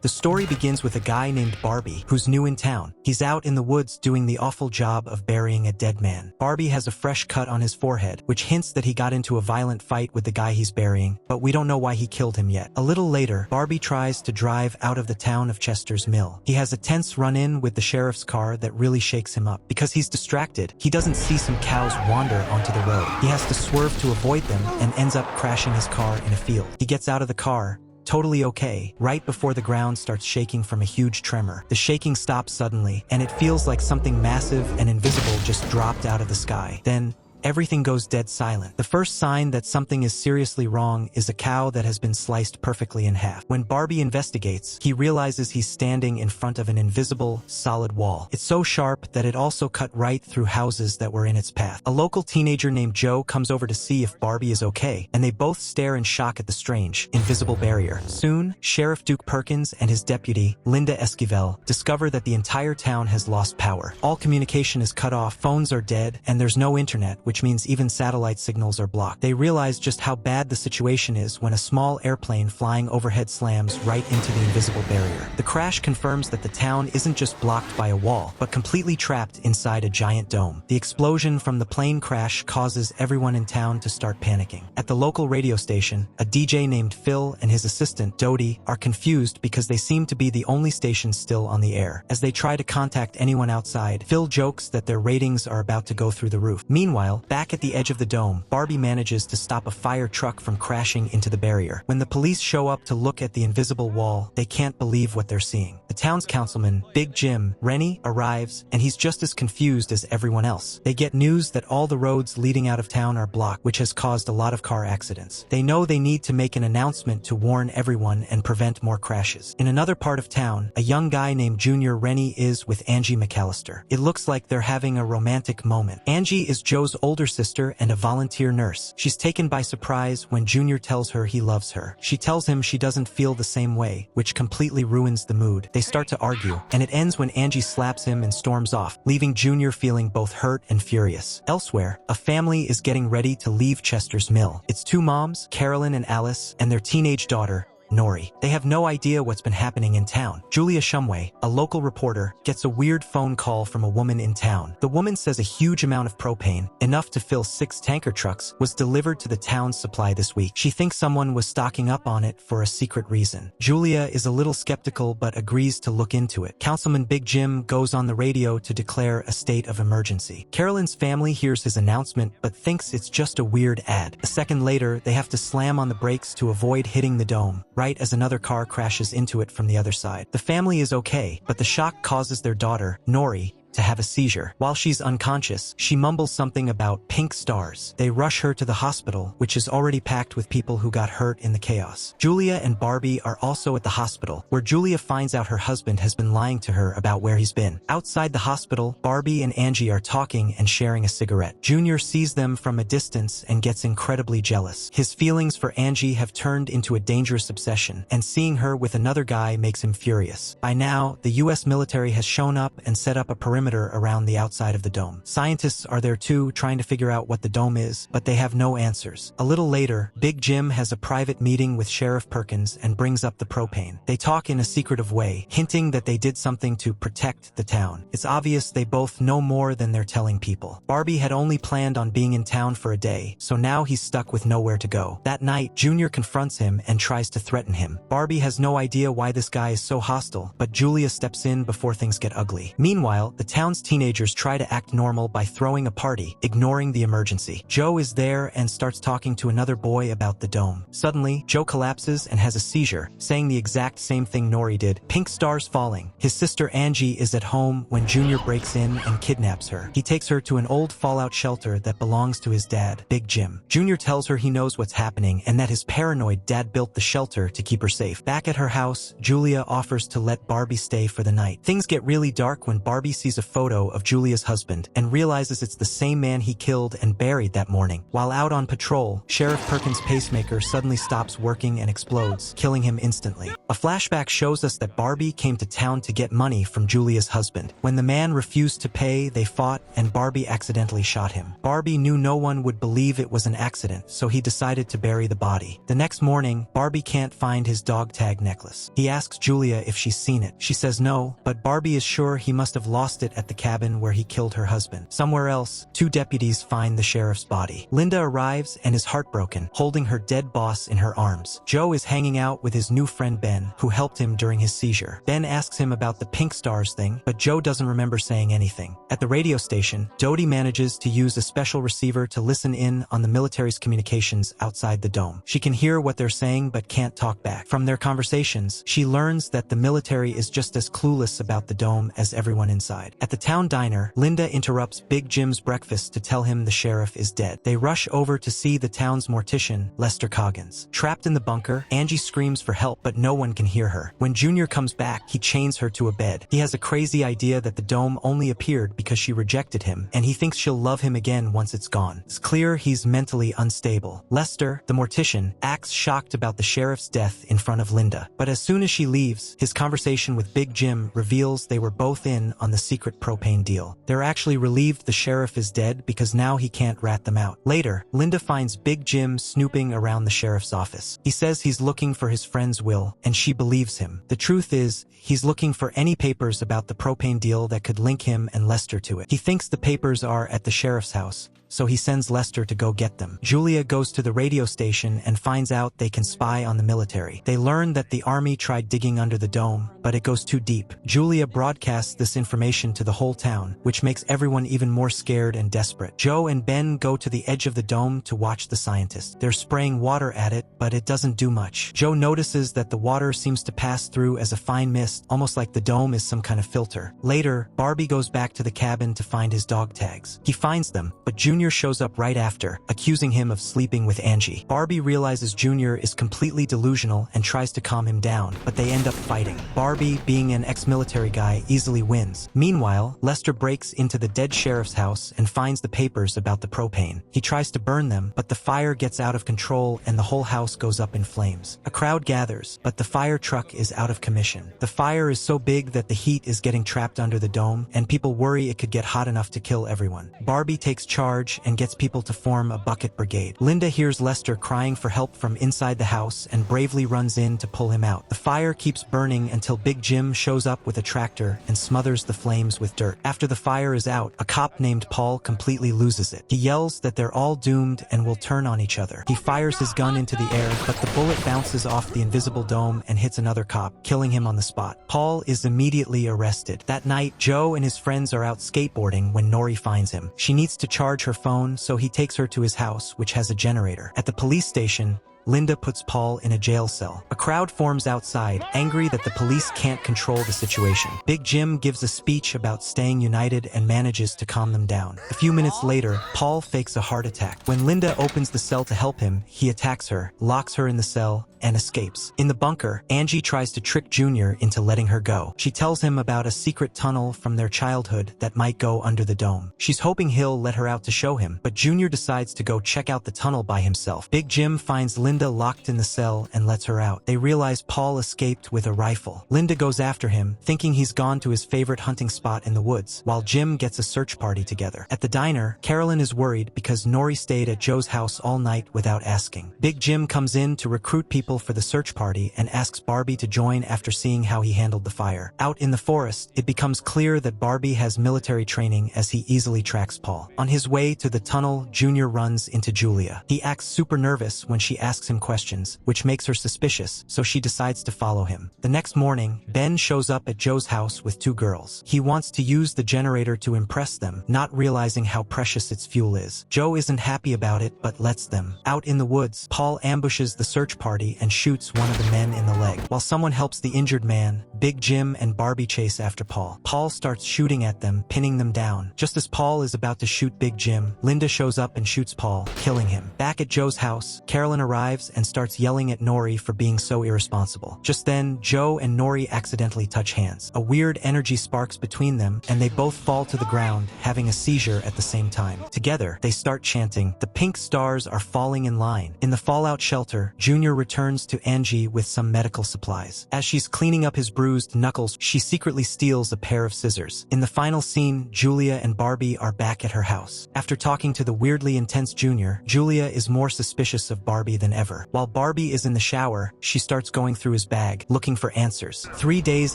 The story begins with a guy named Barbie, who's new in town. He's out in the woods doing the awful job of burying a dead man. Barbie has a fresh cut on his forehead, which hints that he got into a violent fight with the guy he's burying, but we don't know why he killed him yet. A little later, Barbie tries to drive out of the town of Chester's Mill. He has a tense run-in with the sheriff's car that really shakes him up. Because he's distracted, he doesn't see some cows wander onto the road. He has to swerve to avoid them and ends up crashing his car in a field. He gets out of the car, totally okay, right before the ground starts shaking from a huge tremor. The shaking stops suddenly, and it feels like something massive and invisible just dropped out of the sky. Then, everything goes dead silent. The first sign that something is seriously wrong is a cow that has been sliced perfectly in half. When Barbie investigates, he realizes he's standing in front of an invisible, solid wall. It's so sharp that it also cut right through houses that were in its path. A local teenager named Joe comes over to see if Barbie is okay, and they both stare in shock at the strange, invisible barrier. Soon, Sheriff Duke Perkins and his deputy, Linda Esquivel, discover that the entire town has lost power. All communication is cut off, phones are dead, and there's no internet, which means even satellite signals are blocked. They realize just how bad the situation is when a small airplane flying overhead slams right into the invisible barrier. The crash confirms that the town isn't just blocked by a wall, but completely trapped inside a giant dome. The explosion from the plane crash causes everyone in town to start panicking. At the local radio station, a DJ named Phil and his assistant, Dodie, are confused because they seem to be the only station still on the air. As they try to contact anyone outside, Phil jokes that their ratings are about to go through the roof. Meanwhile, back at the edge of the dome, Barbie manages to stop a fire truck from crashing into the barrier. When the police show up to look at the invisible wall, they can't believe what they're seeing. The town's councilman, Big Jim, Rennie, arrives, and he's just as confused as everyone else. They get news that all the roads leading out of town are blocked, which has caused a lot of car accidents. They know they need to make an announcement to warn everyone and prevent more crashes. In another part of town, a young guy named Junior Rennie is with Angie McAllister. It looks like they're having a romantic moment. Angie is Joe's older sister and a volunteer nurse. She's taken by surprise when Junior tells her he loves her. She tells him she doesn't feel the same way, which completely ruins the mood. They start to argue, and it ends when Angie slaps him and storms off, leaving Junior feeling both hurt and furious. Elsewhere, a family is getting ready to leave Chester's Mill. It's two moms, Carolyn and Alice, and their teenage daughter, Nori. They have no idea what's been happening in town. Julia Shumway, a local reporter, gets a weird phone call from a woman in town. The woman says a huge amount of propane, enough to fill 6 tanker trucks, was delivered to the town's supply this week. She thinks someone was stocking up on it for a secret reason. Julia is a little skeptical but agrees to look into it. Councilman Big Jim goes on the radio to declare a state of emergency. Carolyn's family hears his announcement but thinks it's just a weird ad. A second later, they have to slam on the brakes to avoid hitting the dome, right as another car crashes into it from the other side. The family is okay, but the shock causes their daughter, Nori, to have a seizure. While she's unconscious, she mumbles something about pink stars. They rush her to the hospital, which is already packed with people who got hurt in the chaos. Julia and Barbie are also at the hospital, where Julia finds out her husband has been lying to her about where he's been. Outside the hospital, Barbie and Angie are talking and sharing a cigarette. Junior sees them from a distance and gets incredibly jealous. His feelings for Angie have turned into a dangerous obsession, and seeing her with another guy makes him furious. By now, the US military has shown up and set up a perimeter around the outside of the dome. Scientists are there too, trying to figure out what the dome is, but they have no answers. A little later, Big Jim has a private meeting with Sheriff Perkins and brings up the propane. They talk in a secretive way, hinting that they did something to protect the town. It's obvious they both know more than they're telling people. Barbie had only planned on being in town for a day, so now he's stuck with nowhere to go. That night, Junior confronts him and tries to threaten him. Barbie has no idea why this guy is so hostile, but Julia steps in before things get ugly. Meanwhile, the town's teenagers try to act normal by throwing a party, ignoring the emergency. Joe is there and starts talking to another boy about the dome. Suddenly, Joe collapses and has a seizure, saying the exact same thing Nori did. Pink stars falling. His sister Angie is at home when Junior breaks in and kidnaps her. He takes her to an old fallout shelter that belongs to his dad, Big Jim. Junior tells her he knows what's happening and that his paranoid dad built the shelter to keep her safe. Back at her house, Julia offers to let Barbie stay for the night. Things get really dark when Barbie sees a photo of Julia's husband and realizes it's the same man he killed and buried that morning. While out on patrol, Sheriff Perkins' pacemaker suddenly stops working and explodes, killing him instantly. A flashback shows us that Barbie came to town to get money from Julia's husband. When the man refused to pay, they fought and Barbie accidentally shot him. Barbie knew no one would believe it was an accident, so he decided to bury the body. The next morning, Barbie can't find his dog tag necklace. He asks Julia if she's seen it. She says no, but Barbie is sure he must have lost it at the cabin where he killed her husband. Somewhere else, 2 deputies find the sheriff's body. Linda arrives and is heartbroken, holding her dead boss in her arms. Joe is hanging out with his new friend Ben, who helped him during his seizure. Ben asks him about the pink stars thing, but Joe doesn't remember saying anything. At the radio station, Dodie manages to use a special receiver to listen in on the military's communications outside the dome. She can hear what they're saying but can't talk back. From their conversations, she learns that the military is just as clueless about the dome as everyone inside. At the town diner, Linda interrupts Big Jim's breakfast to tell him the sheriff is dead. They rush over to see the town's mortician, Lester Coggins. Trapped in the bunker, Angie screams for help, but no one can hear her. When Junior comes back, he chains her to a bed. He has a crazy idea that the dome only appeared because she rejected him, and he thinks she'll love him again once it's gone. It's clear he's mentally unstable. Lester, the mortician, acts shocked about the sheriff's death in front of Linda. But as soon as she leaves, his conversation with Big Jim reveals they were both in on the secret propane deal. They're actually relieved the sheriff is dead because now he can't rat them out. Later, Linda finds Big Jim snooping around the sheriff's office. He says he's looking for his friend's will, and she believes him. The truth is, he's looking for any papers about the propane deal that could link him and Lester to it. He thinks the papers are at the sheriff's house, so he sends Lester to go get them. Julia goes to the radio station and finds out they can spy on the military. They learn that the army tried digging under the dome, but it goes too deep. Julia broadcasts this information to the whole town, which makes everyone even more scared and desperate. Joe and Ben go to the edge of the dome to watch the scientists. They're spraying water at it, but it doesn't do much. Joe notices that the water seems to pass through as a fine mist, almost like the dome is some kind of filter. Later, Barbie goes back to the cabin to find his dog tags. He finds them, but Junior shows up right after, accusing him of sleeping with Angie. Barbie realizes Junior is completely delusional and tries to calm him down, but they end up fighting. Barbie, being an ex-military guy, easily wins. Meanwhile, Lester breaks into the dead sheriff's house and finds the papers about the propane. He tries to burn them, but the fire gets out of control and the whole house goes up in flames. A crowd gathers, but the fire truck is out of commission. The fire is so big that the heat is getting trapped under the dome, and people worry it could get hot enough to kill everyone. Barbie takes charge and gets people to form a bucket brigade. Linda hears Lester crying for help from inside the house and bravely runs in to pull him out. The fire keeps burning until Big Jim shows up with a tractor and smothers the flames with dirt. After the fire is out, a cop named Paul completely loses it. He yells that they're all doomed and will turn on each other. He fires his gun into the air, but the bullet bounces off the invisible dome and hits another cop, killing him on the spot. Paul is immediately arrested. That night, Joe and his friends are out skateboarding when Nori finds him. She needs to charge her phone, so he takes her to his house, which has a generator. At the police station, Linda puts Paul in a jail cell. A crowd forms outside, angry that the police can't control the situation. Big Jim gives a speech about staying united and manages to calm them down. A few minutes later, Paul fakes a heart attack. When Linda opens the cell to help him, he attacks her, locks her in the cell, and escapes. In the bunker, Angie tries to trick Junior into letting her go. She tells him about a secret tunnel from their childhood that might go under the dome. She's hoping he'll let her out to show him, but Junior decides to go check out the tunnel by himself. Big Jim finds Linda locked in the cell and lets her out. They realize Paul escaped with a rifle. Linda goes after him, thinking he's gone to his favorite hunting spot in the woods, while Jim gets a search party together. At the diner, Carolyn is worried because Nori stayed at Joe's house all night without asking. Big Jim comes in to recruit people for the search party and asks Barbie to join after seeing how he handled the fire. Out in the forest, it becomes clear that Barbie has military training as he easily tracks Paul. On his way to the tunnel, Junior runs into Julia. He acts super nervous when she asks him questions, which makes her suspicious, so she decides to follow him. The next morning, Ben shows up at Joe's house with 2 girls. He wants to use the generator to impress them, not realizing how precious its fuel is. Joe isn't happy about it, but lets them. Out in the woods, Paul ambushes the search party and shoots one of the men in the leg. While someone helps the injured man, Big Jim and Barbie chase after Paul. Paul starts shooting at them, pinning them down. Just as Paul is about to shoot Big Jim, Linda shows up and shoots Paul, killing him. Back at Joe's house, Carolyn arrives arrives and starts yelling at Nori for being so irresponsible. Just then, Joe and Nori accidentally touch hands. A weird energy sparks between them, and they both fall to the ground, having a seizure at the same time. Together, they start chanting, "The pink stars are falling in line." In the fallout shelter, Junior returns to Angie with some medical supplies. As she's cleaning up his bruised knuckles, she secretly steals a pair of scissors. In the final scene, Julia and Barbie are back at her house. After talking to the weirdly intense Junior, Julia is more suspicious of Barbie than ever. While Barbie is in the shower, she starts going through his bag, looking for answers. 3 days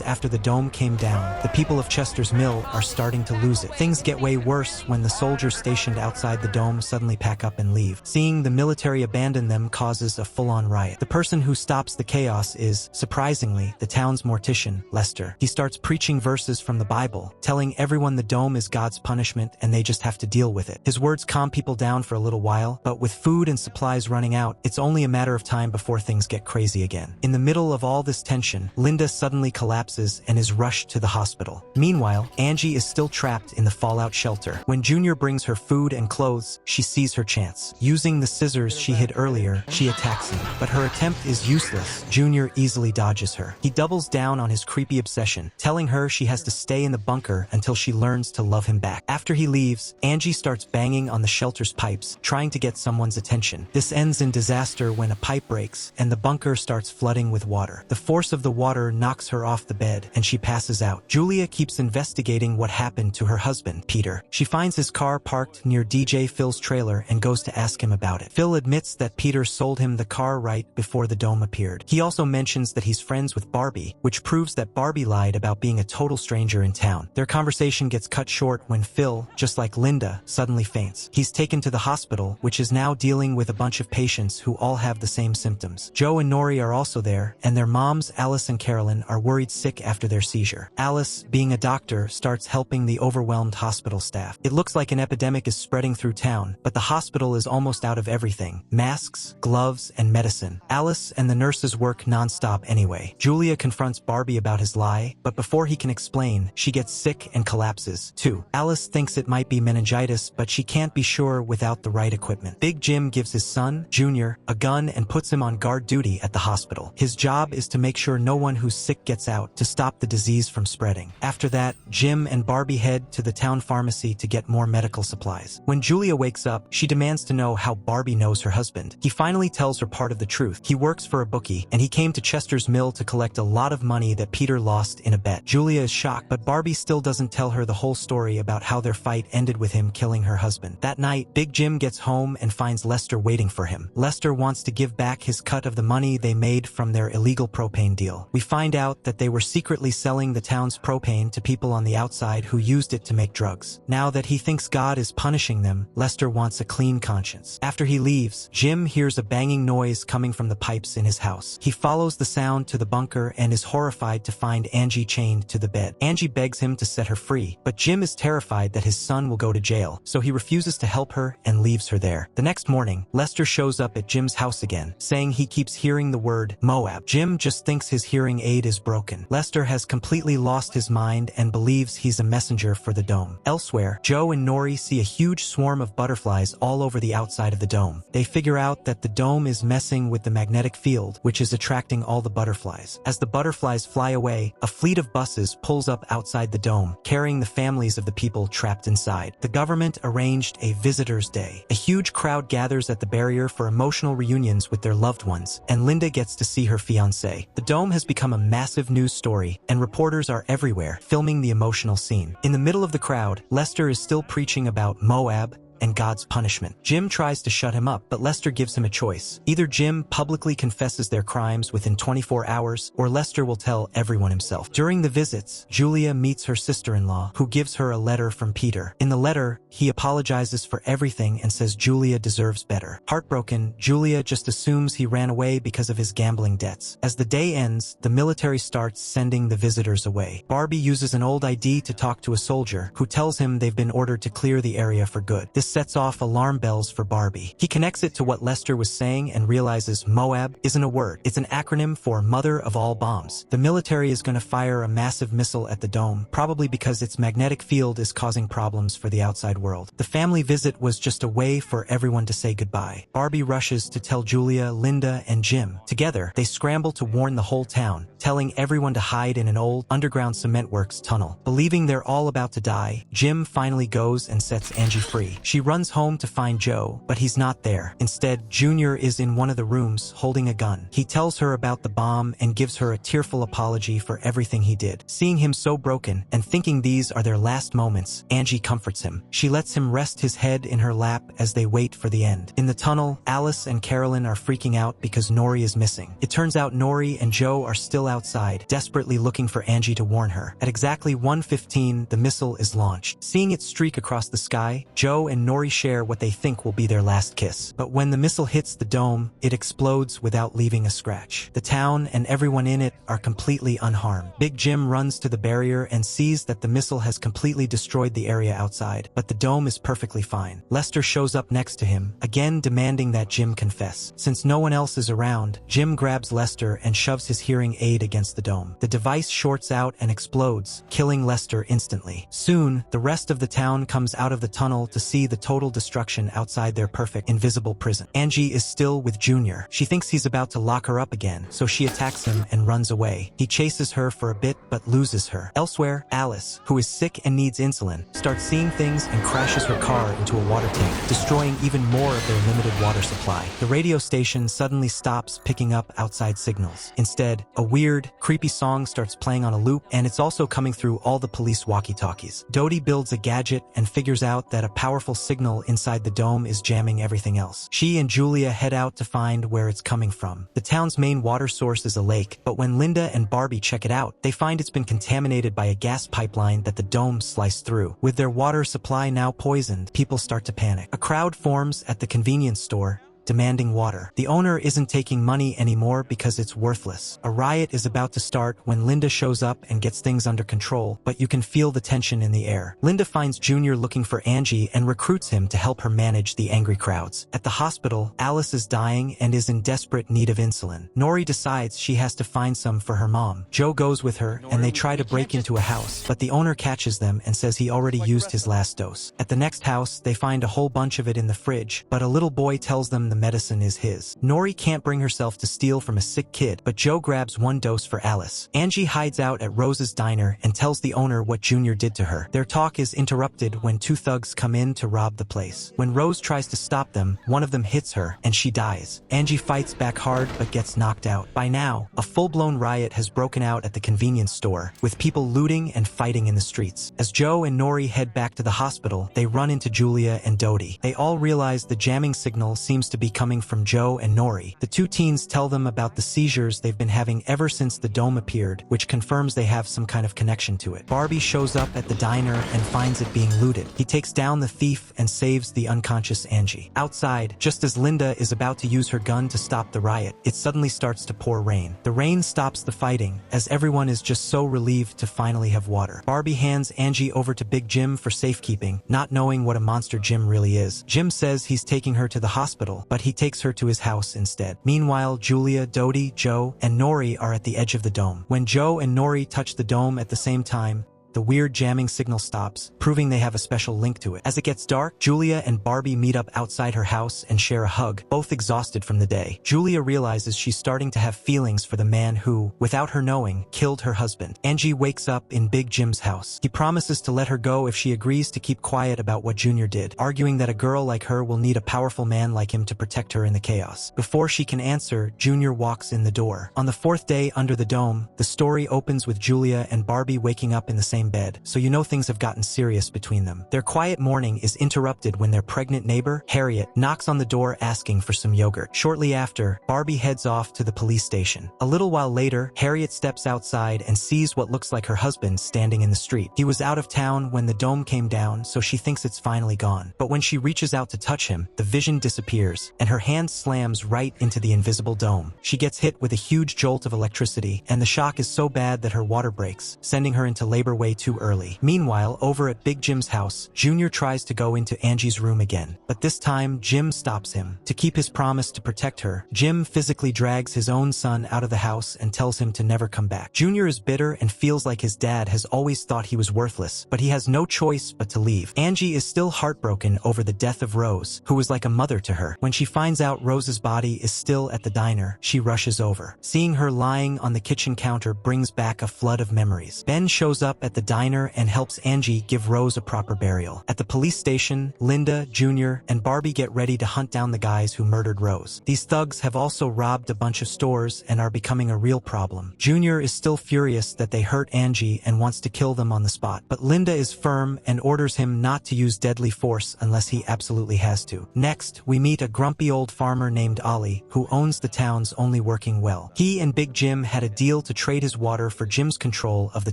after the dome came down, the people of Chester's Mill are starting to lose it. Things get way worse when the soldiers stationed outside the dome suddenly pack up and leave. Seeing the military abandon them causes a full-on riot. The person who stops the chaos is, surprisingly, the town's mortician, Lester. He starts preaching verses from the Bible, telling everyone the dome is God's punishment and they just have to deal with it. His words calm people down for a little while, but with food and supplies running out, it's only a matter of time before things get crazy again. In the middle of all this tension, Linda suddenly collapses and is rushed to the hospital. Meanwhile, Angie is still trapped in the fallout shelter. When Junior brings her food and clothes, she sees her chance. Using the scissors she hid earlier, she attacks him, but her attempt is useless. Junior easily dodges her. He doubles down on his creepy obsession, telling her she has to stay in the bunker until she learns to love him back. After he leaves, Angie starts banging on the shelter's pipes, trying to get someone's attention. This ends in disaster when a pipe breaks and the bunker starts flooding with water. The force of the water knocks her off the bed and she passes out. Julia keeps investigating what happened to her husband, Peter. She finds his car parked near DJ Phil's trailer and goes to ask him about it. Phil admits that Peter sold him the car right before the dome appeared. He also mentions that he's friends with Barbie, which proves that Barbie lied about being a total stranger in town. Their conversation gets cut short when Phil, just like Linda, suddenly faints. He's taken to the hospital, which is now dealing with a bunch of patients who all have the same symptoms. Joe and Nori are also there, and their moms, Alice and Carolyn, are worried sick after their seizure. Alice, being a doctor, starts helping the overwhelmed hospital staff. It looks like an epidemic is spreading through town, but the hospital is almost out of everything: masks, gloves, and medicine. Alice and the nurses work non-stop anyway. Julia confronts Barbie about his lie, but before he can explain, she gets sick and collapses, too. Alice thinks it might be meningitis, but she can't be sure without the right equipment. Big Jim gives his son, Junior, a gun and puts him on guard duty at the hospital. His job is to make sure no one who's sick gets out, to stop the disease from spreading. After that, Jim and Barbie head to the town pharmacy to get more medical supplies. When Julia wakes up, she demands to know how Barbie knows her husband. He finally tells her part of the truth. He works for a bookie, and he came to Chester's Mill to collect a lot of money that Peter lost in a bet. Julia is shocked, but Barbie still doesn't tell her the whole story about how their fight ended with him killing her husband. That night, Big Jim gets home and finds Lester waiting for him. Lester wants to give back his cut of the money they made from their illegal propane deal. We find out that they were secretly selling the town's propane to people on the outside who used it to make drugs. Now that he thinks God is punishing them, Lester wants a clean conscience. After he leaves, Jim hears a banging noise coming from the pipes in his house. He follows the sound to the bunker and is horrified to find Angie chained to the bed. Angie begs him to set her free, but Jim is terrified that his son will go to jail, so he refuses to help her and leaves her there. The next morning, Lester shows up at Jim's house again, saying he keeps hearing the word Moab. Jim just thinks his hearing aid is broken. Lester has completely lost his mind and believes he's a messenger for the dome. Elsewhere, Joe and Nori see a huge swarm of butterflies all over the outside of the dome. They figure out that the dome is messing with the magnetic field, which is attracting all the butterflies. As the butterflies fly away, a fleet of buses pulls up outside the dome, carrying the families of the people trapped inside. The government arranged a visitor's day. A huge crowd gathers at the barrier for emotional reunions with their loved ones, and Linda gets to see her fiancé. The dome has become a massive news story, and reporters are everywhere, filming the emotional scene. In the middle of the crowd, Lester is still preaching about Moab and God's punishment. Jim tries to shut him up, but Lester gives him a choice. Either Jim publicly confesses their crimes within 24 hours, or Lester will tell everyone himself. During the visits, Julia meets her sister-in-law, who gives her a letter from Peter. In the letter, he apologizes for everything and says Julia deserves better. Heartbroken, Julia just assumes he ran away because of his gambling debts. As the day ends, the military starts sending the visitors away. Barbie uses an old ID to talk to a soldier, who tells him they've been ordered to clear the area for good. This just sets off alarm bells for Barbie. He connects it to what Lester was saying and realizes Moab isn't a word. It's an acronym for Mother of All Bombs. The military is going to fire a massive missile at the dome, probably because its magnetic field is causing problems for the outside world. The family visit was just a way for everyone to say goodbye. Barbie rushes to tell Julia, Linda, and Jim. Together, they scramble to warn the whole town, telling everyone to hide in an old, underground cement works tunnel. Believing they're all about to die, Jim finally goes and sets Angie free. She runs home to find Joe, but he's not there. Instead, Junior is in one of the rooms holding a gun. He tells her about the bomb and gives her a tearful apology for everything he did. Seeing him so broken and thinking these are their last moments, Angie comforts him. She lets him rest his head in her lap as they wait for the end. In the tunnel, Alice and Carolyn are freaking out because Nori is missing. It turns out Nori and Joe are still outside, desperately looking for Angie to warn her. At exactly 1:15, the missile is launched. Seeing it streak across the sky, Joe and Nori share what they think will be their last kiss. But when the missile hits the dome, it explodes without leaving a scratch. The town and everyone in it are completely unharmed. Big Jim runs to the barrier and sees that the missile has completely destroyed the area outside, but the dome is perfectly fine. Lester shows up next to him, again demanding that Jim confess. Since no one else is around, Jim grabs Lester and shoves his hearing aid against the dome. The device shorts out and explodes, killing Lester instantly. Soon, the rest of the town comes out of the tunnel to see the total destruction outside their perfect, invisible prison. Angie is still with Junior. She thinks he's about to lock her up again, so she attacks him and runs away. He chases her for a bit but loses her. Elsewhere, Alice, who is sick and needs insulin, starts seeing things and crashes her car into a water tank, destroying even more of their limited water supply. The radio station suddenly stops picking up outside signals. Instead, a weird, creepy song starts playing on a loop, and it's also coming through all the police walkie-talkies. Dodie builds a gadget and figures out that a powerful signal inside the dome is jamming everything else. She and Julia head out to find where it's coming from. The town's main water source is a lake, but when Linda and Barbie check it out, they find it's been contaminated by a gas pipeline that the dome sliced through. With their water supply now poisoned, people start to panic. A crowd forms at the convenience store, demanding water. The owner isn't taking money anymore because it's worthless. A riot is about to start when Linda shows up and gets things under control, but you can feel the tension in the air. Linda finds Junior looking for Angie and recruits him to help her manage the angry crowds. At the hospital, Alice is dying and is in desperate need of insulin. Nori decides she has to find some for her mom. Joe goes with her, and they try to break into a house, but the owner catches them and says he already used his last dose. At the next house, they find a whole bunch of it in the fridge, but a little boy tells them the medicine is his. Nori can't bring herself to steal from a sick kid, but Joe grabs one dose for Alice. Angie hides out at Rose's diner and tells the owner what Junior did to her. Their talk is interrupted when two thugs come in to rob the place. When Rose tries to stop them, one of them hits her, and she dies. Angie fights back hard but gets knocked out. By now, a full-blown riot has broken out at the convenience store, with people looting and fighting in the streets. As Joe and Nori head back to the hospital, they run into Julia and Dodie. They all realize the jamming signal seems to be coming from Joe and Nori. The two teens tell them about the seizures they've been having ever since the dome appeared, which confirms they have some kind of connection to it. Barbie shows up at the diner and finds it being looted. He takes down the thief and saves the unconscious Angie. Outside, just as Linda is about to use her gun to stop the riot, it suddenly starts to pour rain. The rain stops the fighting, as everyone is just so relieved to finally have water. Barbie hands Angie over to Big Jim for safekeeping, not knowing what a monster Jim really is. Jim says he's taking her to the hospital, but he takes her to his house instead. Meanwhile, Julia, Dodie, Joe, and Nori are at the edge of the dome. When Joe and Nori touch the dome at the same time, the weird jamming signal stops, proving they have a special link to it. As it gets dark, Julia and Barbie meet up outside her house and share a hug, both exhausted from the day. Julia realizes she's starting to have feelings for the man who, without her knowing, killed her husband. Angie wakes up in Big Jim's house. He promises to let her go if she agrees to keep quiet about what Junior did, arguing that a girl like her will need a powerful man like him to protect her in the chaos. Before she can answer, Junior walks in the door. On the fourth day under the dome, the story opens with Julia and Barbie waking up in the same bed, so you know things have gotten serious between them. Their quiet morning is interrupted when their pregnant neighbor, Harriet, knocks on the door asking for some yogurt. Shortly after, Barbie heads off to the police station. A little while later, Harriet steps outside and sees what looks like her husband standing in the street. He was out of town when the dome came down, so she thinks it's finally gone. But when she reaches out to touch him, the vision disappears, and her hand slams right into the invisible dome. She gets hit with a huge jolt of electricity, and the shock is so bad that her water breaks, sending her into labor way too early. Meanwhile, over at Big Jim's house, Junior tries to go into Angie's room again. But this time, Jim stops him. To keep his promise to protect her, Jim physically drags his own son out of the house and tells him to never come back. Junior is bitter and feels like his dad has always thought he was worthless, but he has no choice but to leave. Angie is still heartbroken over the death of Rose, who was like a mother to her. When she finds out Rose's body is still at the diner, she rushes over. Seeing her lying on the kitchen counter brings back a flood of memories. Ben shows up at the diner and helps Angie give Rose a proper burial. At the police station, Linda, Junior, and Barbie get ready to hunt down the guys who murdered Rose. These thugs have also robbed a bunch of stores and are becoming a real problem. Junior is still furious that they hurt Angie and wants to kill them on the spot, but Linda is firm and orders him not to use deadly force unless he absolutely has to. Next, we meet a grumpy old farmer named Ollie, who owns the town's only working well. He and Big Jim had a deal to trade his water for Jim's control of the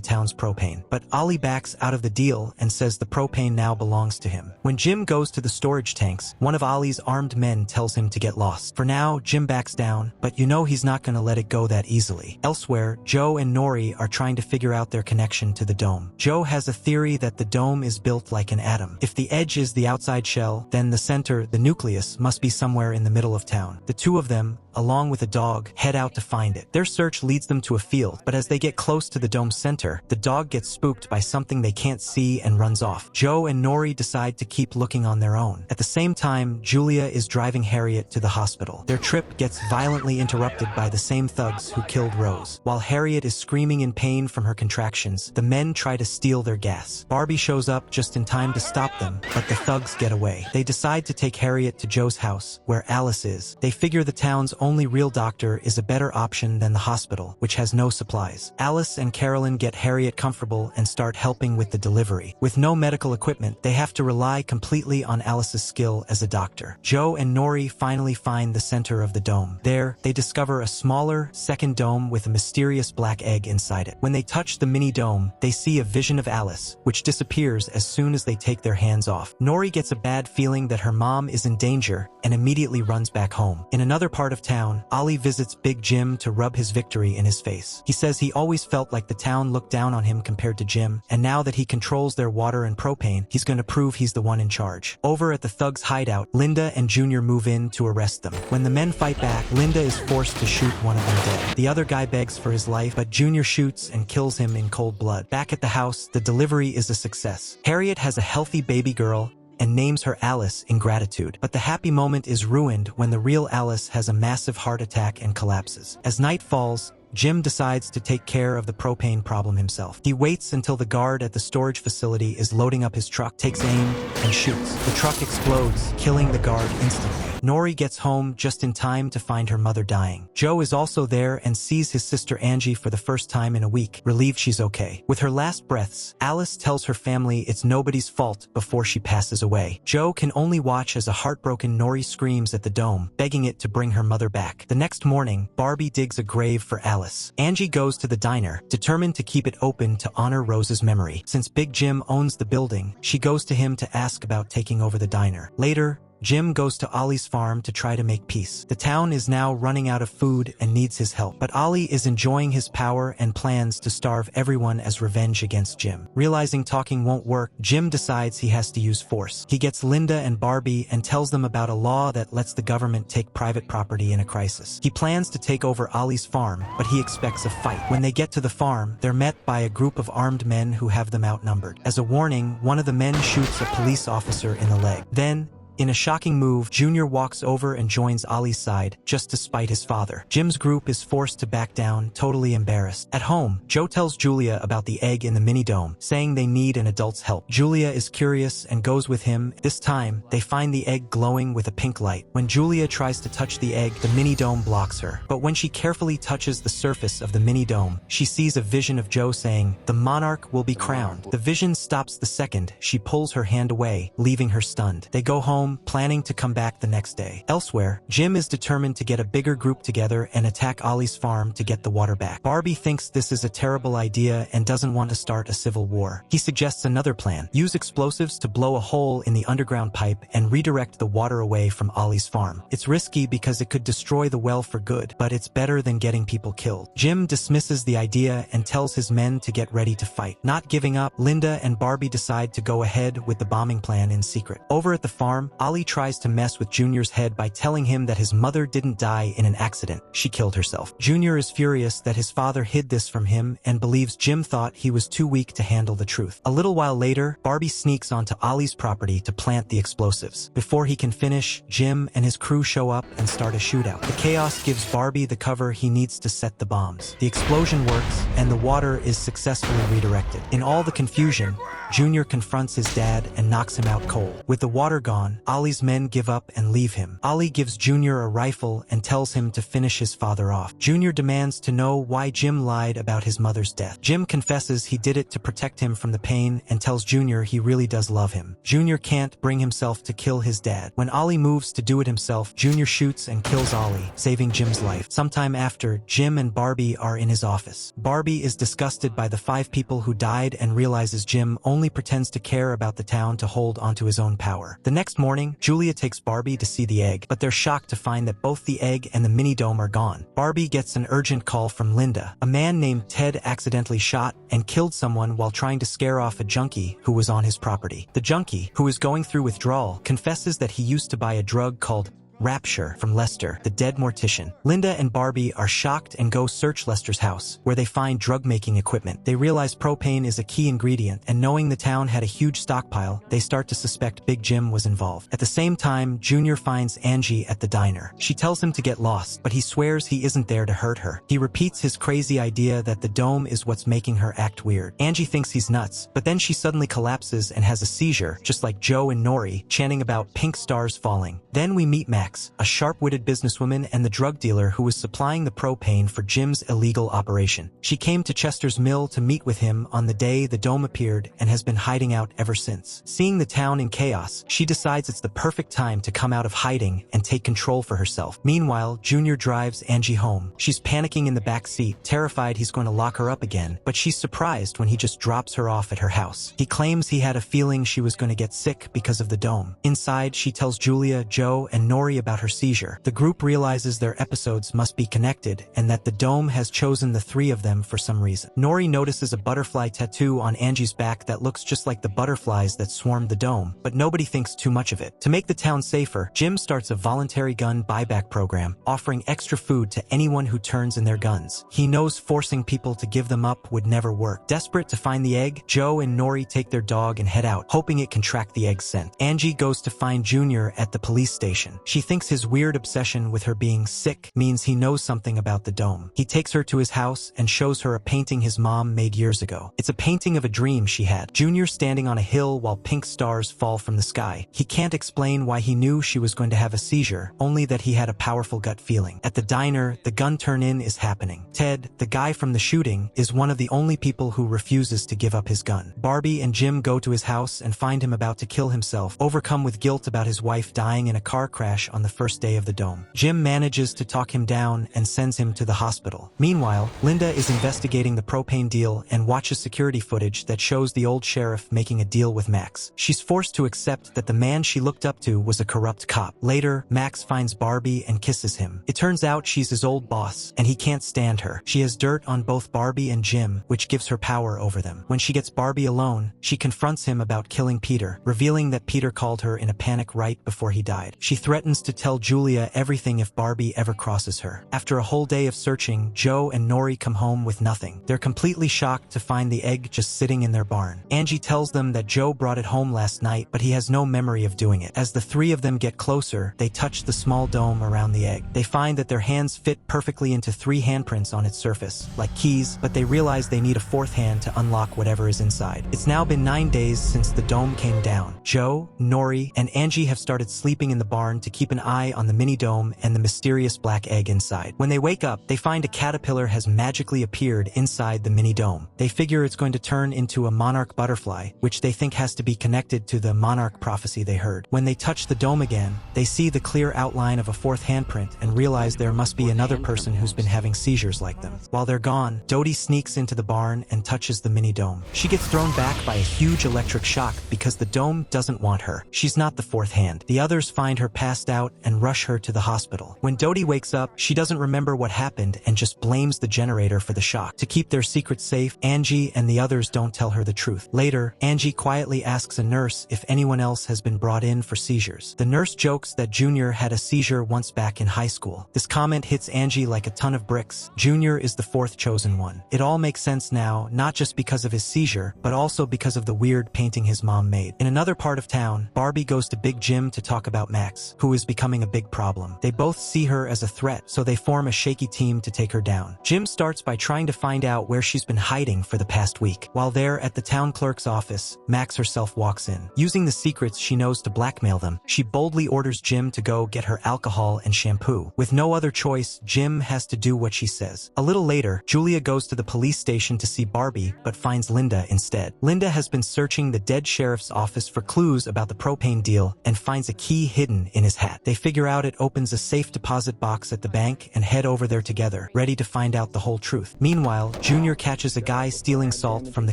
town's propane, but Ollie backs out of the deal and says the propane now belongs to him. When Jim goes to the storage tanks, one of Ollie's armed men tells him to get lost. For now, Jim backs down, but you know he's not gonna let it go that easily. Elsewhere, Joe and Nori are trying to figure out their connection to the dome. Joe has a theory that the dome is built like an atom. If the edge is the outside shell, then the center, the nucleus, must be somewhere in the middle of town. The two of them, along with a dog, head out to find it. Their search leads them to a field, but as they get close to the dome's center, the dog gets spooked by something they can't see and runs off. Joe and Nori decide to keep looking on their own. At the same time, Julia is driving Harriet to the hospital. Their trip gets violently interrupted by the same thugs who killed Rose. While Harriet is screaming in pain from her contractions, the men try to steal their gas. Barbie shows up just in time to stop them, but the thugs get away. They decide to take Harriet to Joe's house, where Alice is. They figure the town's only real doctor is a better option than the hospital, which has no supplies. Alice and Carolyn get Harriet comfortable and start helping with the delivery. With no medical equipment, they have to rely completely on Alice's skill as a doctor. Joe and Nori finally find the center of the dome. There, they discover a smaller, second dome with a mysterious black egg inside it. When they touch the mini dome, they see a vision of Alice, which disappears as soon as they take their hands off. Nori gets a bad feeling that her mom is in danger and immediately runs back home. In another part of town, Ollie visits Big Jim to rub his victory in his face. He says he always felt like the town looked down on him compared to Jim, and now that he controls their water and propane, he's going to prove he's the one in charge. Over at the thugs' hideout, Linda and Junior move in to arrest them. When the men fight back, Linda is forced to shoot one of them dead. The other guy begs for his life, but Junior shoots and kills him in cold blood. Back at the house, the delivery is a success. Harriet has a healthy baby girl and names her Alice in gratitude. But the happy moment is ruined when the real Alice has a massive heart attack and collapses. As night falls, Jim decides to take care of the propane problem himself. He waits until the guard at the storage facility is loading up his truck, takes aim, and shoots. The truck explodes, killing the guard instantly. Nori gets home just in time to find her mother dying. Joe is also there and sees his sister Angie for the first time in a week, relieved she's okay. With her last breaths, Alice tells her family it's nobody's fault before she passes away. Joe can only watch as a heartbroken Nori screams at the dome, begging it to bring her mother back. The next morning, Barbie digs a grave for Alice. Angie goes to the diner, determined to keep it open to honor Rose's memory. Since Big Jim owns the building, she goes to him to ask about taking over the diner. Later, Jim goes to Ollie's farm to try to make peace. The town is now running out of food and needs his help, but Ollie is enjoying his power and plans to starve everyone as revenge against Jim. Realizing talking won't work, Jim decides he has to use force. He gets Linda and Barbie and tells them about a law that lets the government take private property in a crisis. He plans to take over Ollie's farm, but he expects a fight. When they get to the farm, they're met by a group of armed men who have them outnumbered. As a warning, one of the men shoots a police officer in the leg. Then, in a shocking move, Junior walks over and joins Ollie's side, just to spite his father. Jim's group is forced to back down, totally embarrassed. At home, Joe tells Julia about the egg in the mini-dome, saying they need an adult's help. Julia is curious and goes with him. This time, they find the egg glowing with a pink light. When Julia tries to touch the egg, the mini-dome blocks her. But when she carefully touches the surface of the mini-dome, she sees a vision of Joe saying, "The monarch will be crowned." The vision stops the second she pulls her hand away, leaving her stunned. They go home home, planning to come back the next day. Elsewhere, Jim is determined to get a bigger group together and attack Ollie's farm to get the water back. Barbie thinks this is a terrible idea and doesn't want to start a civil war. He suggests another plan. Use explosives to blow a hole in the underground pipe and redirect the water away from Ollie's farm. It's risky because it could destroy the well for good, but it's better than getting people killed. Jim dismisses the idea and tells his men to get ready to fight. Not giving up, Linda and Barbie decide to go ahead with the bombing plan in secret. Over at the farm, Ollie tries to mess with Junior's head by telling him that his mother didn't die in an accident. She killed herself. Junior is furious that his father hid this from him and believes Jim thought he was too weak to handle the truth. A little while later, Barbie sneaks onto Ollie's property to plant the explosives. Before he can finish, Jim and his crew show up and start a shootout. The chaos gives Barbie the cover he needs to set the bombs. The explosion works, and the water is successfully redirected. In all the confusion, Junior confronts his dad and knocks him out cold. With the water gone, Ollie's men give up and leave him. Ollie gives Junior a rifle and tells him to finish his father off. Junior demands to know why Jim lied about his mother's death. Jim confesses he did it to protect him from the pain and tells Junior he really does love him. Junior can't bring himself to kill his dad. When Ollie moves to do it himself, Junior shoots and kills Ollie, saving Jim's life. Sometime after, Jim and Barbie are in his office. Barbie is disgusted by the 5 people who died and realizes Jim only pretends to care about the town to hold onto his own power. The next morning, Julia takes Barbie to see the egg, but they're shocked to find that both the egg and the mini dome are gone. Barbie gets an urgent call from Linda. A man named Ted accidentally shot and killed someone while trying to scare off a junkie who was on his property. The junkie, who is going through withdrawal, confesses that he used to buy a drug called Rapture from Lester, the dead mortician. Linda and Barbie are shocked and go search Lester's house, where they find drug-making equipment. They realize propane is a key ingredient, and knowing the town had a huge stockpile, they start to suspect Big Jim was involved. At the same time, Junior finds Angie at the diner. She tells him to get lost, but he swears he isn't there to hurt her. He repeats his crazy idea that the dome is what's making her act weird. Angie thinks he's nuts, but then she suddenly collapses and has a seizure, just like Joe and Nori, chanting about pink stars falling. Then we meet Max, a sharp-witted businesswoman and the drug dealer who was supplying the propane for Jim's illegal operation. She came to Chester's mill to meet with him on the day the dome appeared and has been hiding out ever since. Seeing the town in chaos, she decides it's the perfect time to come out of hiding and take control for herself. Meanwhile, Junior drives Angie home. She's panicking in the back seat, terrified he's going to lock her up again, but she's surprised when he just drops her off at her house. He claims he had a feeling she was going to get sick because of the dome. Inside, she tells Julia, Joe, and Nori about her seizure. The group realizes their episodes must be connected and that the dome has chosen the 3 of them for some reason. Nori notices a butterfly tattoo on Angie's back that looks just like the butterflies that swarmed the dome, but nobody thinks too much of it. To make the town safer, Jim starts a voluntary gun buyback program, offering extra food to anyone who turns in their guns. He knows forcing people to give them up would never work. Desperate to find the egg, Joe and Nori take their dog and head out, hoping it can track the egg's scent. Angie goes to find Junior at the police station. She thinks his weird obsession with her being sick means he knows something about the dome. He takes her to his house and shows her a painting his mom made years ago. It's a painting of a dream she had. Junior standing on a hill while pink stars fall from the sky. He can't explain why he knew she was going to have a seizure, only that he had a powerful gut feeling. At the diner, the gun turn-in is happening. Ted, the guy from the shooting, is one of the only people who refuses to give up his gun. Barbie and Jim go to his house and find him about to kill himself, overcome with guilt about his wife dying in a car crash on the first day of the dome. Jim manages to talk him down and sends him to the hospital. Meanwhile, Linda is investigating the propane deal and watches security footage that shows the old sheriff making a deal with Max. She's forced to accept that the man she looked up to was a corrupt cop. Later, Max finds Barbie and kisses him. It turns out she's his old boss, and he can't stand her. She has dirt on both Barbie and Jim, which gives her power over them. When she gets Barbie alone, she confronts him about killing Peter, revealing that Peter called her in a panic right before he died. She threatens to tell Julia everything if Barbie ever crosses her. After a whole day of searching, Joe and Nori come home with nothing. They're completely shocked to find the egg just sitting in their barn. Angie tells them that Joe brought it home last night, but he has no memory of doing it. As the 3 of them get closer, they touch the small dome around the egg. They find that their hands fit perfectly into 3 handprints on its surface, like keys, but they realize they need a 4th hand to unlock whatever is inside. It's now been 9 days since the dome came down. Joe, Nori, and Angie have started sleeping in the barn to keep an eye on the mini-dome and the mysterious black egg inside. When they wake up, they find a caterpillar has magically appeared inside the mini-dome. They figure it's going to turn into a monarch butterfly, which they think has to be connected to the monarch prophecy they heard. When they touch the dome again, they see the clear outline of a fourth handprint and realize there must be another person who's been having seizures like them. While they're gone, Dodie sneaks into the barn and touches the mini-dome. She gets thrown back by a huge electric shock because the dome doesn't want her. She's not the fourth hand. The others find her passed out and rush her to the hospital. When Dodie wakes up, she doesn't remember what happened and just blames the generator for the shock. To keep their secret safe, Angie and the others don't tell her the truth. Later, Angie quietly asks a nurse if anyone else has been brought in for seizures. The nurse jokes that Junior had a seizure once back in high school. This comment hits Angie like a ton of bricks. Junior is the fourth chosen one. It all makes sense now, not just because of his seizure, but also because of the weird painting his mom made. In another part of town, Barbie goes to Big Jim to talk about Max, who is becoming a big problem. They both see her as a threat, so they form a shaky team to take her down. Jim starts by trying to find out where she's been hiding for the past week. While there at the town clerk's office, Max herself walks in. Using the secrets she knows to blackmail them, she boldly orders Jim to go get her alcohol and shampoo. With no other choice, Jim has to do what she says. A little later, Julia goes to the police station to see Barbie, but finds Linda instead. Linda has been searching the dead sheriff's office for clues about the propane deal and finds a key hidden in his hat. They figure out it opens a safe deposit box at the bank and head over there together, ready to find out the whole truth. Meanwhile, Junior catches a guy stealing salt from the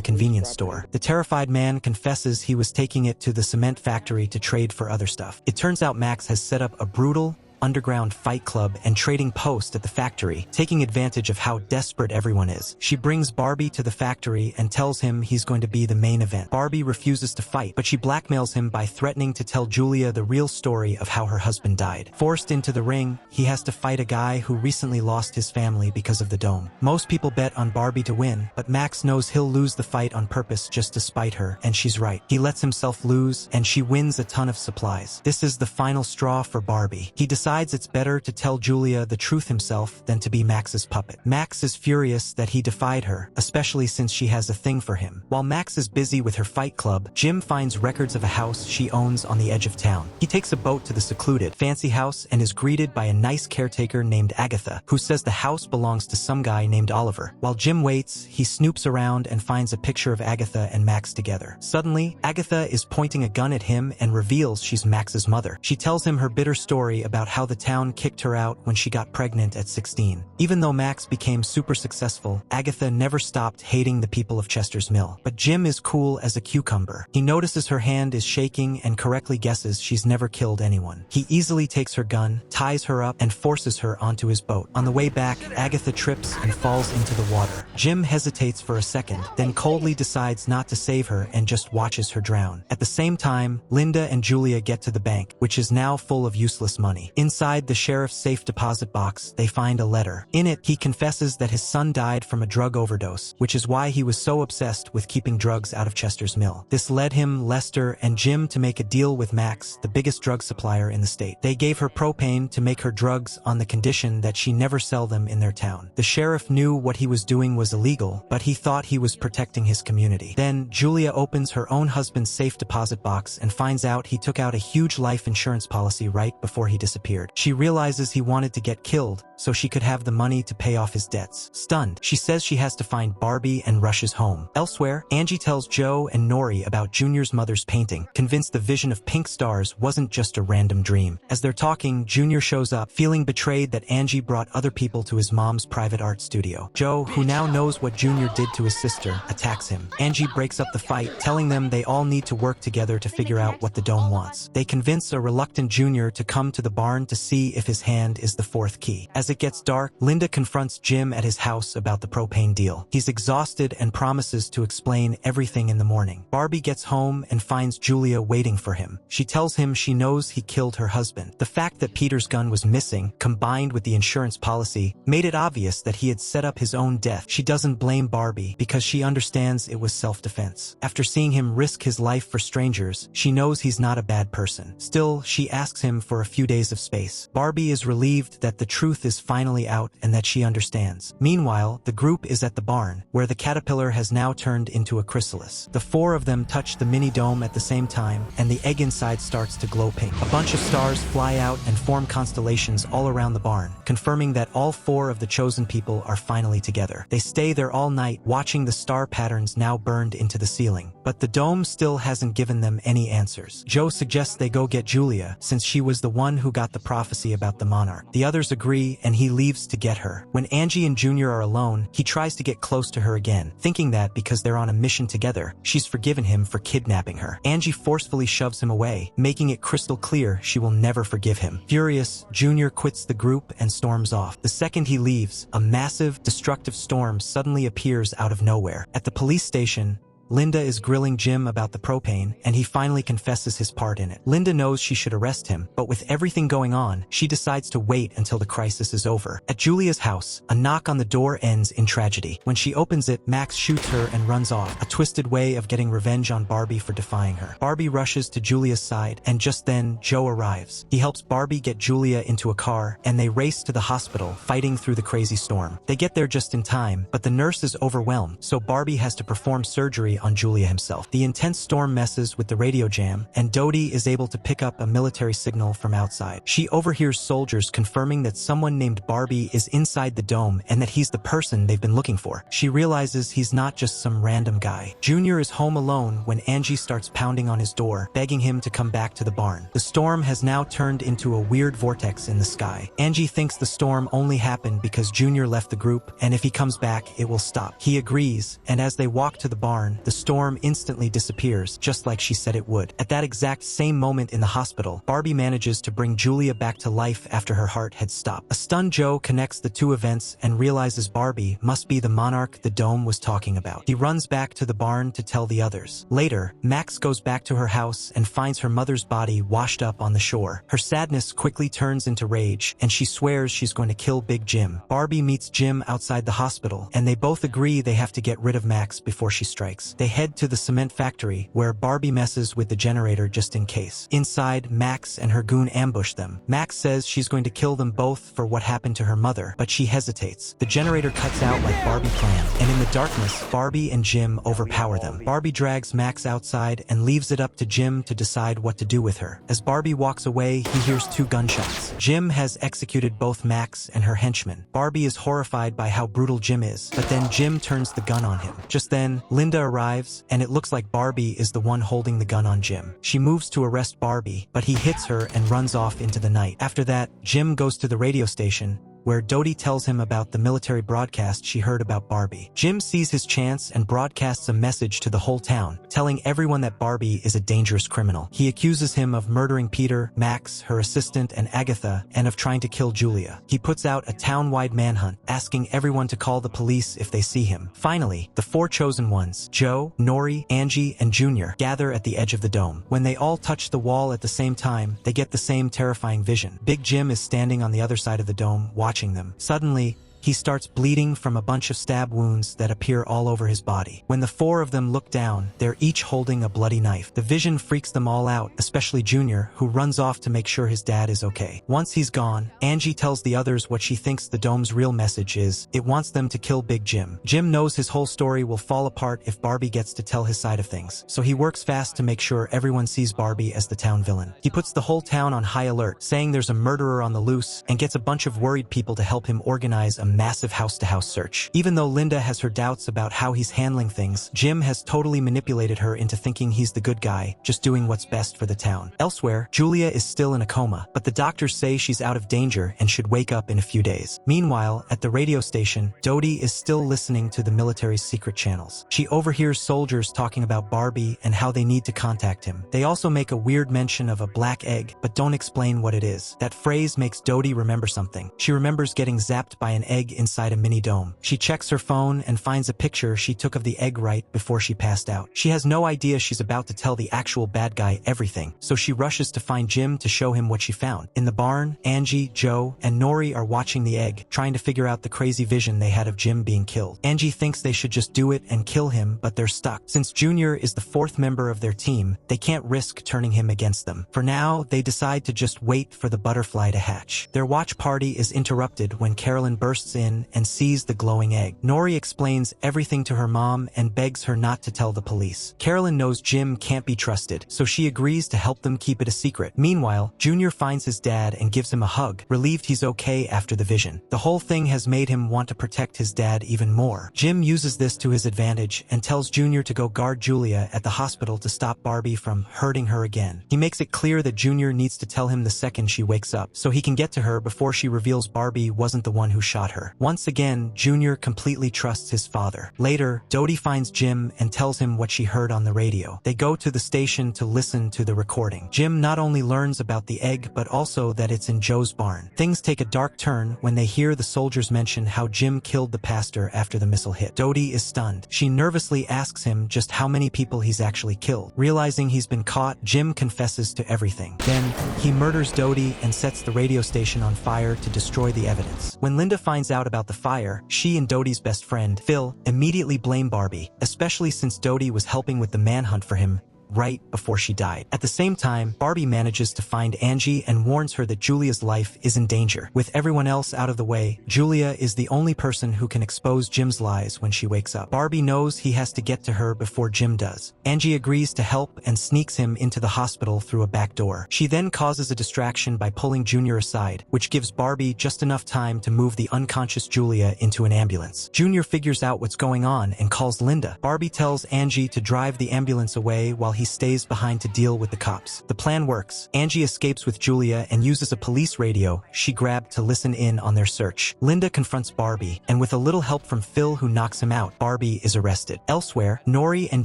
convenience store. The terrified man confesses he was taking it to the cement factory to trade for other stuff. It turns out Max has set up a brutal, underground fight club and trading post at the factory, taking advantage of how desperate everyone is. She brings Barbie to the factory and tells him he's going to be the main event. Barbie refuses to fight, but she blackmails him by threatening to tell Julia the real story of how her husband died. Forced into the ring, he has to fight a guy who recently lost his family because of the dome. Most people bet on Barbie to win, but Max knows he'll lose the fight on purpose just to spite her, and she's right. He lets himself lose, and she wins a ton of supplies. This is the final straw for Barbie. He decides it's better to tell Julia the truth himself than to be Max's puppet. Max is furious that he defied her, especially since she has a thing for him. While Max is busy with her fight club, Jim finds records of a house she owns on the edge of town. He takes a boat to the secluded, fancy house and is greeted by a nice caretaker named Agatha, who says the house belongs to some guy named Oliver. While Jim waits, he snoops around and finds a picture of Agatha and Max together. Suddenly, Agatha is pointing a gun at him and reveals she's Max's mother. She tells him her bitter story about how the town kicked her out when she got pregnant at 16. Even though Max became super successful, Agatha never stopped hating the people of Chester's Mill. But Jim is cool as a cucumber. He notices her hand is shaking and correctly guesses she's never killed anyone. He easily takes her gun, ties her up, and forces her onto his boat. On the way back, Agatha trips and falls into the water. Jim hesitates for a second, then coldly decides not to save her and just watches her drown. At the same time, Linda and Julia get to the bank, which is now full of useless money. Inside the sheriff's safe deposit box, they find a letter. In it, he confesses that his son died from a drug overdose, which is why he was so obsessed with keeping drugs out of Chester's Mill. This led him, Lester, and Jim to make a deal with Max, the biggest drug supplier in the state. They gave her propane to make her drugs on the condition that she never sell them in their town. The sheriff knew what he was doing was illegal, but he thought he was protecting his community. Then, Julia opens her own husband's safe deposit box and finds out he took out a huge life insurance policy right before he disappeared. She realizes he wanted to get killed so she could have the money to pay off his debts. Stunned, she says she has to find Barbie and rushes home. Elsewhere, Angie tells Joe and Nori about Junior's mother's painting, convinced the vision of pink stars wasn't just a random dream. As they're talking, Junior shows up, feeling betrayed that Angie brought other people to his mom's private art studio. Joe, who now knows what Junior did to his sister, attacks him. Angie breaks up the fight, telling them they all need to work together to figure out what the dome wants. They convince a reluctant Junior to come to the barn to see if his hand is the fourth key. As it gets dark, Linda confronts Jim at his house about the propane deal. He's exhausted and promises to explain everything in the morning. Barbie gets home and finds Julia waiting for him. She tells him she knows he killed her husband. The fact that Peter's gun was missing, combined with the insurance policy, made it obvious that he had set up his own death. She doesn't blame Barbie because she understands it was self-defense. After seeing him risk his life for strangers, she knows he's not a bad person. Still, she asks him for a few days of space. space. Barbie is relieved that the truth is finally out and that she understands. Meanwhile, the group is at the barn, where the caterpillar has now turned into a chrysalis. The four of them touch the mini dome at the same time, and the egg inside starts to glow pink. A bunch of stars fly out and form constellations all around the barn, confirming that all four of the chosen people are finally together. They stay there all night, watching the star patterns now burned into the ceiling. But the dome still hasn't given them any answers. Joe suggests they go get Julia, since she was the one who got the prophecy about the monarch. The others agree, and he leaves to get her. When Angie and Junior are alone, he tries to get close to her again, thinking that because they're on a mission together, she's forgiven him for kidnapping her. Angie forcefully shoves him away, making it crystal clear she will never forgive him. Furious, Junior quits the group and storms off. The second he leaves, a massive, destructive storm suddenly appears out of nowhere. At the police station, Linda is grilling Jim about the propane, and he finally confesses his part in it. Linda knows she should arrest him, but with everything going on, she decides to wait until the crisis is over. At Julia's house, a knock on the door ends in tragedy. When she opens it, Max shoots her and runs off, a twisted way of getting revenge on Barbie for defying her. Barbie rushes to Julia's side, and just then, Joe arrives. He helps Barbie get Julia into a car, and they race to the hospital, fighting through the crazy storm. They get there just in time, but the nurse is overwhelmed, so Barbie has to perform surgery on Julia himself. The intense storm messes with the radio jam, and Dodie is able to pick up a military signal from outside. She overhears soldiers confirming that someone named Barbie is inside the dome and that he's the person they've been looking for. She realizes he's not just some random guy. Junior is home alone when Angie starts pounding on his door, begging him to come back to the barn. The storm has now turned into a weird vortex in the sky. Angie thinks the storm only happened because Junior left the group, and if he comes back, it will stop. He agrees, and as they walk to the barn, the storm instantly disappears, just like she said it would. At that exact same moment in the hospital, Barbie manages to bring Julia back to life after her heart had stopped. A stunned Joe connects the two events and realizes Barbie must be the monarch the dome was talking about. He runs back to the barn to tell the others. Later, Max goes back to her house and finds her mother's body washed up on the shore. Her sadness quickly turns into rage, and she swears she's going to kill Big Jim. Barbie meets Jim outside the hospital, and they both agree they have to get rid of Max before she strikes. They head to the cement factory, where Barbie messes with the generator just in case. Inside, Max and her goon ambush them. Max says she's going to kill them both for what happened to her mother, but she hesitates. The generator cuts out like Barbie planned, and in the darkness, Barbie and Jim overpower them. Barbie drags Max outside and leaves it up to Jim to decide what to do with her. As Barbie walks away, he hears two gunshots. Jim has executed both Max and her henchmen. Barbie is horrified by how brutal Jim is, but then Jim turns the gun on him. Just then, Linda arrives, and it looks like Barbie is the one holding the gun on Jim. She moves to arrest Barbie, but he hits her and runs off into the night. After that, Jim goes to the radio station, where Dodie tells him about the military broadcast she heard about Barbie. Jim sees his chance and broadcasts a message to the whole town, telling everyone that Barbie is a dangerous criminal. He accuses him of murdering Peter, Max, her assistant, and Agatha, and of trying to kill Julia. He puts out a town-wide manhunt, asking everyone to call the police if they see him. Finally, the four chosen ones, Joe, Nori, Angie, and Junior, gather at the edge of the dome. When they all touch the wall at the same time, they get the same terrifying vision. Big Jim is standing on the other side of the dome, watching them. Suddenly, he starts bleeding from a bunch of stab wounds that appear all over his body. When the four of them look down, they're each holding a bloody knife. The vision freaks them all out, especially Junior, who runs off to make sure his dad is okay. Once he's gone, Angie tells the others what she thinks the dome's real message is. It wants them to kill Big Jim. Jim knows his whole story will fall apart if Barbie gets to tell his side of things, so he works fast to make sure everyone sees Barbie as the town villain. He puts the whole town on high alert, saying there's a murderer on the loose, and gets a bunch of worried people to help him organize a massive house-to-house search. Even though Linda has her doubts about how he's handling things, Jim has totally manipulated her into thinking he's the good guy, just doing what's best for the town. Elsewhere, Julia is still in a coma, but the doctors say she's out of danger and should wake up in a few days. Meanwhile, at the radio station, Dodie is still listening to the military's secret channels. She overhears soldiers talking about Barbie and how they need to contact him. They also make a weird mention of a black egg, but don't explain what it is. That phrase makes Dodie remember something. She remembers getting zapped by an egg egg inside a mini dome. She checks her phone and finds a picture she took of the egg right before she passed out. She has no idea she's about to tell the actual bad guy everything, so she rushes to find Jim to show him what she found. In the barn, Angie, Joe, and Nori are watching the egg, trying to figure out the crazy vision they had of Jim being killed. Angie thinks they should just do it and kill him, but they're stuck. Since Junior is the fourth member of their team, they can't risk turning him against them. For now, they decide to just wait for the butterfly to hatch. Their watch party is interrupted when Carolyn bursts in and sees the glowing egg. Nori explains everything to her mom and begs her not to tell the police. Carolyn knows Jim can't be trusted, so she agrees to help them keep it a secret. Meanwhile, Junior finds his dad and gives him a hug, relieved he's okay after the vision. The whole thing has made him want to protect his dad even more. Jim uses this to his advantage and tells Junior to go guard Julia at the hospital to stop Barbie from hurting her again. He makes it clear that Junior needs to tell him the second she wakes up, so he can get to her before she reveals Barbie wasn't the one who shot her. Once again, Junior completely trusts his father. Later, Dodie finds Jim and tells him what she heard on the radio. They go to the station to listen to the recording. Jim not only learns about the egg, but also that it's in Joe's barn. Things take a dark turn when they hear the soldiers mention how Jim killed the pastor after the missile hit. Dodie is stunned. She nervously asks him just how many people he's actually killed. Realizing he's been caught, Jim confesses to everything. Then, he murders Dodie and sets the radio station on fire to destroy the evidence. When Linda finds out about the fire, she and Dodie's best friend, Phil, immediately blame Barbie, especially since Dodie was helping with the manhunt for him right before she died. At the same time, Barbie manages to find Angie and warns her that Julia's life is in danger. With everyone else out of the way, Julia is the only person who can expose Jim's lies when she wakes up. Barbie knows he has to get to her before Jim does. Angie agrees to help and sneaks him into the hospital through a back door. She then causes a distraction by pulling Junior aside, which gives Barbie just enough time to move the unconscious Julia into an ambulance. Junior figures out what's going on and calls Linda. Barbie tells Angie to drive the ambulance away while he stays behind to deal with the cops. The plan works. Angie escapes with Julia and uses a police radio she grabbed to listen in on their search. Linda confronts Barbie, and with a little help from Phil who knocks him out, Barbie is arrested. Elsewhere, Nori and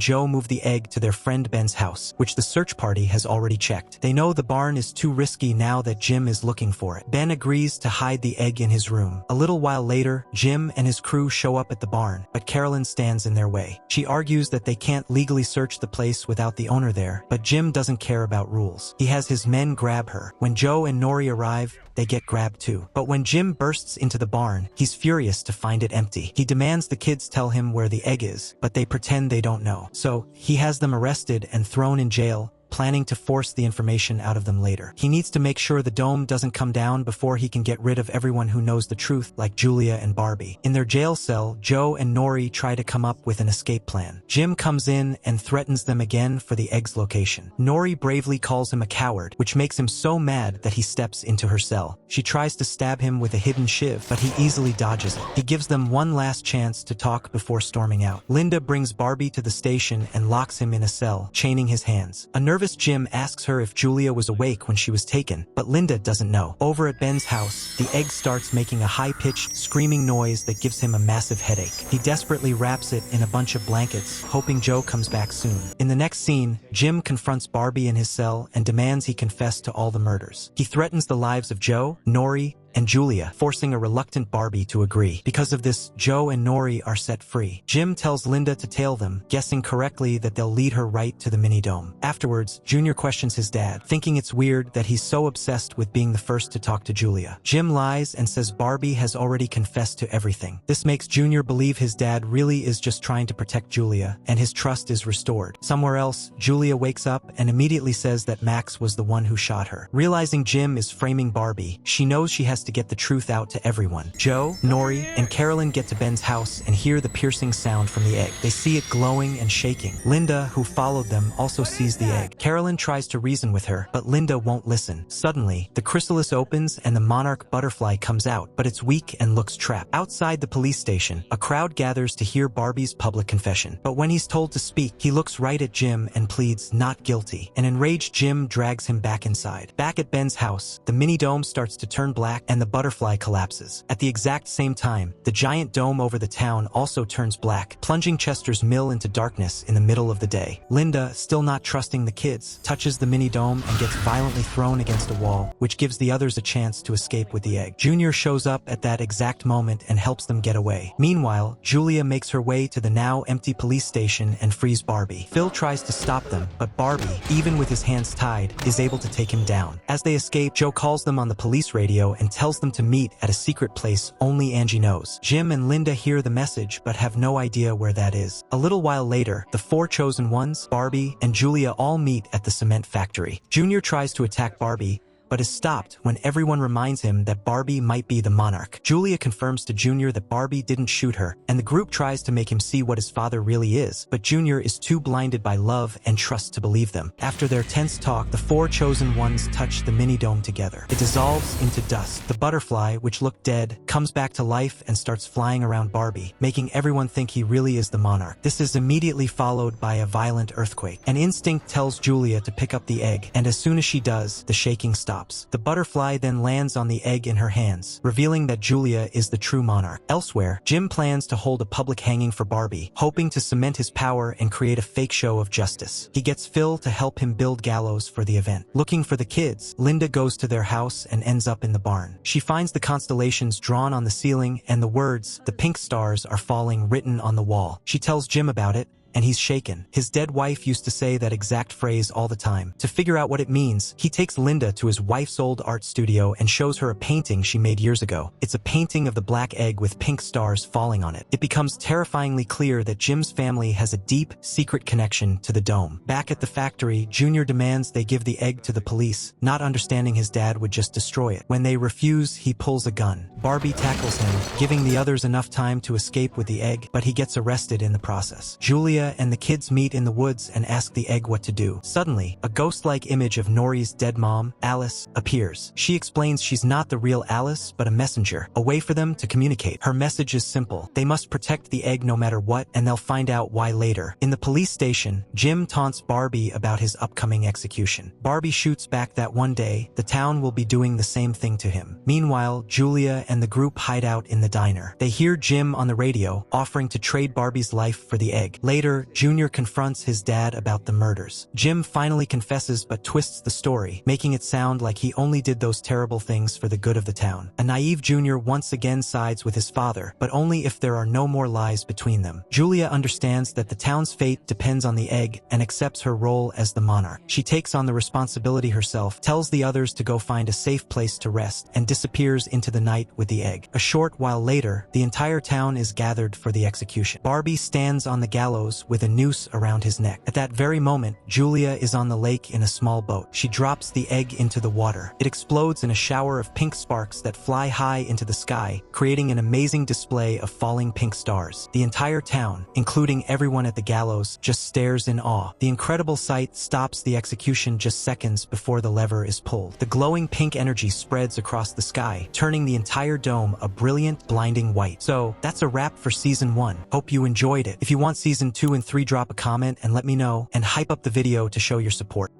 Joe move the egg to their friend Ben's house, which the search party has already checked. They know the barn is too risky now that Jim is looking for it. Ben agrees to hide the egg in his room. A little while later, Jim and his crew show up at the barn, but Carolyn stands in their way. She argues that they can't legally search the place without the owner there, but Jim doesn't care about rules. He has his men grab her. When Joe and Nori arrive, they get grabbed too. But when Jim bursts into the barn, he's furious to find it empty. He demands the kids tell him where the egg is, but they pretend they don't know. So, he has them arrested and thrown in jail, planning to force the information out of them later. He needs to make sure the dome doesn't come down before he can get rid of everyone who knows the truth, like Julia and Barbie. In their jail cell, Joe and Nori try to come up with an escape plan. Jim comes in and threatens them again for the egg's location. Nori bravely calls him a coward, which makes him so mad that he steps into her cell. She tries to stab him with a hidden shiv, but he easily dodges it. He gives them one last chance to talk before storming out. Linda brings Barbie to the station and locks him in a cell, chaining his hands. A nervous Jim asks her if Julia was awake when she was taken, but Linda doesn't know. Over at Ben's house, the egg starts making a high-pitched, screaming noise that gives him a massive headache. He desperately wraps it in a bunch of blankets, hoping Joe comes back soon. In the next scene, Jim confronts Barbie in his cell and demands he confess to all the murders. He threatens the lives of Joe, Nori, and Julia, forcing a reluctant Barbie to agree. Because of this, Joe and Nori are set free. Jim tells Linda to tail them, guessing correctly that they'll lead her right to the mini-dome. Afterwards, Junior questions his dad, thinking it's weird that he's so obsessed with being the first to talk to Julia. Jim lies and says Barbie has already confessed to everything. This makes Junior believe his dad really is just trying to protect Julia, and his trust is restored. Somewhere else, Julia wakes up and immediately says that Max was the one who shot her. Realizing Jim is framing Barbie, she knows she has to get the truth out to everyone. Joe, Nori, and Carolyn get to Ben's house and hear the piercing sound from the egg. They see it glowing and shaking. Linda, who followed them, also sees the egg. Carolyn tries to reason with her, but Linda won't listen. Suddenly, the chrysalis opens and the monarch butterfly comes out, but it's weak and looks trapped. Outside the police station, a crowd gathers to hear Barbie's public confession. But when he's told to speak, he looks right at Jim and pleads not guilty. An enraged Jim drags him back inside. Back at Ben's house, the mini-dome starts to turn black and the butterfly collapses. At the exact same time, the giant dome over the town also turns black, plunging Chester's mill into darkness in the middle of the day. Linda, still not trusting the kids, touches the mini dome and gets violently thrown against a wall, which gives the others a chance to escape with the egg. Junior shows up at that exact moment and helps them get away. Meanwhile, Julia makes her way to the now empty police station and frees Barbie. Phil tries to stop them, but Barbie, even with his hands tied, is able to take him down. As they escape, Joe calls them on the police radio and tells them to meet at a secret place only Angie knows. Jim and Linda hear the message but have no idea where that is. A little while later, the four chosen ones, Barbie and Julia, all meet at the cement factory. Junior tries to attack Barbie, but is stopped when everyone reminds him that Barbie might be the monarch. Julia confirms to Junior that Barbie didn't shoot her, and the group tries to make him see what his father really is, but Junior is too blinded by love and trust to believe them. After their tense talk, the four chosen ones touch the mini-dome together. It dissolves into dust. The butterfly, which looked dead, comes back to life and starts flying around Barbie, making everyone think he really is the monarch. This is immediately followed by a violent earthquake. An instinct tells Julia to pick up the egg, and as soon as she does, the shaking stops. The butterfly then lands on the egg in her hands, revealing that Julia is the true monarch. Elsewhere, Jim plans to hold a public hanging for Barbie, hoping to cement his power and create a fake show of justice. He gets Phil to help him build gallows for the event. Looking for the kids, Linda goes to their house and ends up in the barn. She finds the constellations drawn on the ceiling and the words, "The pink stars are falling," written on the wall. She tells Jim about it, and he's shaken. His dead wife used to say that exact phrase all the time. To figure out what it means, he takes Linda to his wife's old art studio and shows her a painting she made years ago. It's a painting of the black egg with pink stars falling on it. It becomes terrifyingly clear that Jim's family has a deep, secret connection to the dome. Back at the factory, Junior demands they give the egg to the police, not understanding his dad would just destroy it. When they refuse, he pulls a gun. Barbie tackles him, giving the others enough time to escape with the egg, but he gets arrested in the process. Julia and the kids meet in the woods and ask the egg what to do. Suddenly, a ghost-like image of Nori's dead mom, Alice, appears. She explains she's not the real Alice, but a messenger, a way for them to communicate. Her message is simple. They must protect the egg no matter what, and they'll find out why later. In the police station, Jim taunts Barbie about his upcoming execution. Barbie shoots back that one day, the town will be doing the same thing to him. Meanwhile, Julia and the group hide out in the diner. They hear Jim on the radio, offering to trade Barbie's life for the egg. Later, Junior confronts his dad about the murders. Jim finally confesses but twists the story, making it sound like he only did those terrible things for the good of the town. A naive Junior once again sides with his father, but only if there are no more lies between them. Julia understands that the town's fate depends on the egg and accepts her role as the monarch. She takes on the responsibility herself, tells the others to go find a safe place to rest, and disappears into the night with the egg. A short while later, the entire town is gathered for the execution. Barbie stands on the gallows with a noose around his neck. At that very moment, Julia is on the lake in a small boat. She drops the egg into the water. It explodes in a shower of pink sparks that fly high into the sky, creating an amazing display of falling pink stars. The entire town, including everyone at the gallows, just stares in awe. The incredible sight stops the execution just seconds before the lever is pulled. The glowing pink energy spreads across the sky, turning the entire dome a brilliant, blinding white. So, that's a wrap for Season 1. Hope you enjoyed it. If you want Season 2 and 3, drop a comment and let me know, and hype up the video to show your support.